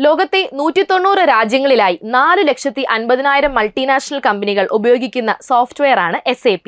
ലോകത്തെ 190 രാജ്യങ്ങളിലായി 4,50,000 മൾട്ടിനാഷണൽ കമ്പനികൾ ഉപയോഗിക്കുന്ന സോഫ്റ്റ്വെയർ ആണ് SAP.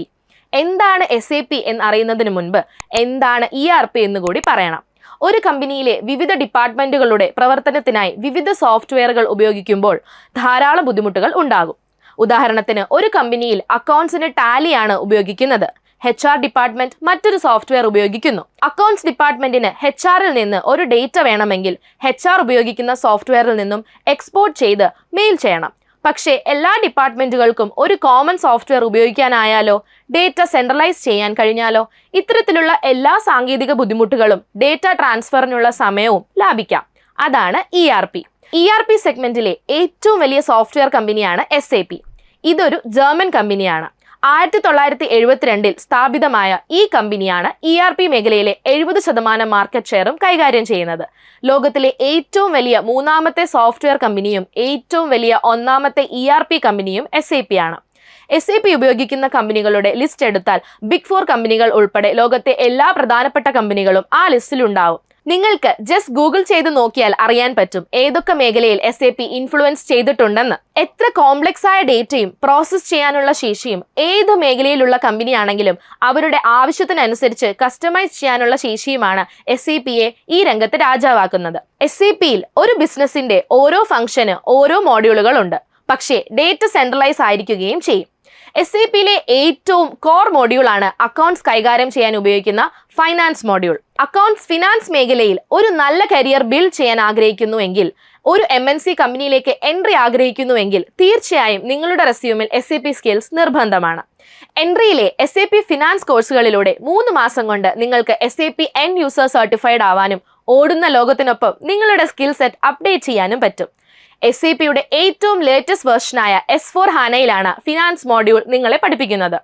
എന്താണ് SAP എന്നറിയുന്നതിന് മുൻപ് എന്താണ് ERP എന്നുകൂടി പറയണം. ഒരു കമ്പനിയിലെ വിവിധ ഡിപ്പാർട്ട്മെന്റുകളുടെ പ്രവർത്തനത്തിനായി വിവിധ സോഫ്റ്റ്വെയറുകൾ ഉപയോഗിക്കുമ്പോൾ ധാരാളം ബുദ്ധിമുട്ടുകൾ ഉണ്ടാകും. ഉദാഹരണത്തിന് ഒരു കമ്പനിയിൽ അക്കൗണ്ട്സിന് ടാലിയാണ് ഉപയോഗിക്കുന്നത്. HR ഡിപ്പാർട്ട്മെന്റ് മറ്റൊരു സോഫ്റ്റ്വെയർ ഉപയോഗിക്കുന്നു. അക്കൗണ്ട്സ് ഡിപ്പാർട്ട്മെന്റിന് HR-ൽ നിന്ന് ഒരു ഡേറ്റ വേണമെങ്കിൽ HR ഉപയോഗിക്കുന്ന സോഫ്റ്റ്വെയറിൽ നിന്നും എക്സ്പോർട്ട് ചെയ്ത് മെയിൽ ചെയ്യണം. പക്ഷേ എല്ലാ ഡിപ്പാർട്ട്മെന്റുകൾക്കും ഒരു കോമൺ സോഫ്റ്റ്വെയർ ഉപയോഗിക്കാനായാലോ, ഡേറ്റ സെൻട്രലൈസ് ചെയ്യാൻ കഴിഞ്ഞാലോ? ഇത്തരത്തിലുള്ള എല്ലാ സാങ്കേതിക ബുദ്ധിമുട്ടുകളും ഡേറ്റ ട്രാൻസ്ഫറിനുള്ള സമയവും ലാഭിക്കാം. അതാണ് ERP സെഗ്മെന്റിലെ ഏറ്റവും വലിയ സോഫ്റ്റ്വെയർ കമ്പനിയാണ് SAP. ഇതൊരു ജർമ്മൻ കമ്പനിയാണ്. 1972 സ്ഥാപിതമായ ഈ കമ്പനിയാണ് ERP മേഖലയിലെ 70% മാർക്കറ്റ് ഷെയറും കൈകാര്യം ചെയ്യുന്നത്. ലോകത്തിലെ ഏറ്റവും വലിയ മൂന്നാമത്തെ സോഫ്റ്റ്വെയർ കമ്പനിയും ഏറ്റവും വലിയ ഒന്നാമത്തെ ERP കമ്പനിയും SAP ആണ്. SAP ഉപയോഗിക്കുന്ന കമ്പനികളുടെ ലിസ്റ്റ് എടുത്താൽ ബിഗ് 4 കമ്പനികൾ ഉൾപ്പെടെ ലോകത്തെ എല്ലാ പ്രധാനപ്പെട്ട കമ്പനികളും ആ ലിസ്റ്റിലുണ്ടാവും. നിങ്ങൾക്ക് ജസ്റ്റ് ഗൂഗിൾ ചെയ്ത് നോക്കിയാൽ അറിയാൻ പറ്റും ഏതൊക്കെ മേഖലയിൽ SAP ഇൻഫ്ലുവൻസ് ചെയ്തിട്ടുണ്ടെന്ന്. എത്ര കോംപ്ലക്സ് ആയ ഡേറ്റയും പ്രോസസ് ചെയ്യാനുള്ള ശേഷിയും ഏത് മേഖലയിലുള്ള കമ്പനിയാണെങ്കിലും അവരുടെ ആവശ്യത്തിനനുസരിച്ച് കസ്റ്റമൈസ് ചെയ്യാനുള്ള ശേഷിയുമാണ് SAPയെ ഈ രംഗത്ത് രാജാവാക്കുന്നത്. SAPയിൽ ഒരു ബിസിനസിന്റെ ഓരോ ഫംഗ്ഷന് ഓരോ മോഡ്യൂളുകൾ ഉണ്ട്. പക്ഷേ ഡേറ്റ സെൻട്രലൈസ് ആയിരിക്കുകയും ചെയ്യും. SAPയിലെ ഏറ്റവും കോർ മോഡ്യൂളാണ് അക്കൗണ്ട്സ് കൈകാര്യം ചെയ്യാൻ ഉപയോഗിക്കുന്ന ഫൈനാൻസ് മോഡ്യൂൾ. ഫിനാൻസ് മേഖലയിൽ ഒരു നല്ല കരിയർ ബിൽഡ് ചെയ്യാൻ ആഗ്രഹിക്കുന്നുവെങ്കിൽ, ഒരു MNC കമ്പനിയിലേക്ക് എൻട്രി ആഗ്രഹിക്കുന്നുവെങ്കിൽ തീർച്ചയായും നിങ്ങളുടെ റെസ്യൂമിൽ SAP സ്കിൽസ് നിർബന്ധമാണ്. എൻട്രിയിലെ SAP ഫിനാൻസ് കോഴ്സുകളിലൂടെ 3 മാസം കൊണ്ട് നിങ്ങൾക്ക് SAP എൻഡ് യൂസർ സർട്ടിഫൈഡ് ആവാനും ഓടുന്ന ലോകത്തിനൊപ്പം നിങ്ങളുടെ സ്കിൽ സെറ്റ് അപ്ഡേറ്റ് ചെയ്യാനും പറ്റും. SAPയുടെ ഏറ്റവും ലേറ്റസ്റ്റ് വേർഷനായ S/4HANAയിലാണ് ഫിനാൻസ് മോഡ്യൂൾ നിങ്ങളെ പഠിപ്പിക്കുന്നത്.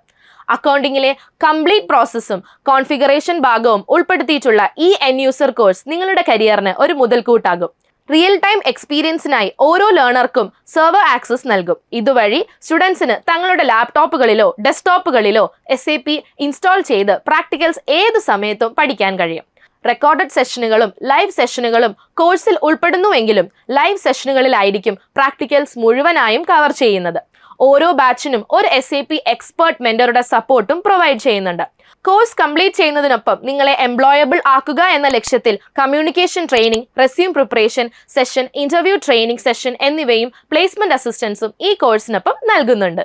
അക്കൗണ്ടിങ്ങിലെ കംപ്ലീറ്റ് പ്രോസസ്സും കോൺഫിഗറേഷൻ ഭാഗവും ഉൾപ്പെടുത്തിയിട്ടുള്ള ഈ എൻഡ് യൂസർ കോഴ്സ് നിങ്ങളുടെ കരിയറിന് ഒരു മുതൽക്കൂട്ടാകും. റിയൽ ടൈം എക്സ്പീരിയൻസിനായി ഓരോ ലേണർക്കും സെർവർ ആക്സസ് നൽകും. ഇതുവഴി സ്റ്റുഡൻസിന് തങ്ങളുടെ ലാപ്ടോപ്പുകളിലോ ഡെസ്ക്ടോപ്പുകളിലോ SAP ഇൻസ്റ്റാൾ ചെയ്ത് പ്രാക്ടിക്കൽസ് ഏത് സമയത്തും പഠിക്കാൻ കഴിയും. റെക്കോർഡഡ് സെഷനുകളും ലൈവ് സെഷനുകളും കോഴ്സിൽ ഉൾപ്പെടുന്നുവെങ്കിലും ലൈവ് സെഷനുകളിലായിരിക്കും പ്രാക്ടിക്കൽസ് മുഴുവനായും കവർ ചെയ്യുന്നത്. ഓരോ ബാച്ചിനും ഒരു SAP എക്സ്പേർട്ട് മെന്ററുടെ സപ്പോർട്ടും പ്രൊവൈഡ് ചെയ്യുന്നുണ്ട്. കോഴ്സ് കംപ്ലീറ്റ് ചെയ്യുന്നതിനൊപ്പം നിങ്ങളെ എംപ്ലോയബിൾ ആക്കുക എന്ന ലക്ഷ്യത്തിൽ communication training, resume preparation session, interview training session എന്നിവയും പ്ലേസ്മെന്റ് അസിസ്റ്റൻസും ഈ കോഴ്സിനൊപ്പം നൽകുന്നുണ്ട്.